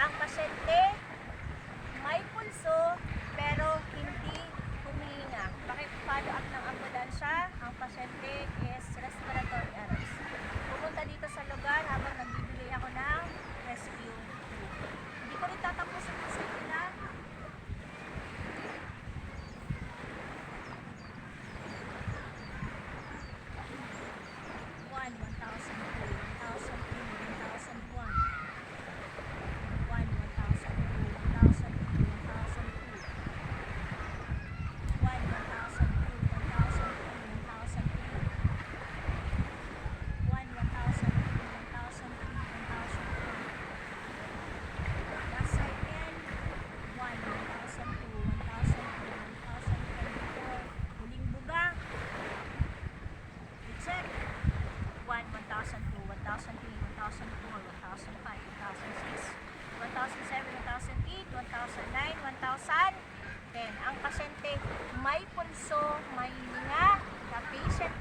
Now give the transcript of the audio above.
Ang pasyente may pulso pero hindi humihinga. Pakipollow up ng ambulansya. Ang pasyente is respiratory arrest. Pumunta dito sa lugar habang nagbibigay ako ng rescue group. Hindi ko rin tatapusin yung sa nila. One, 1,002, 1,003, 1,001. 1,009, 1,010. Ang pasyente may pulso, may hininga, the patient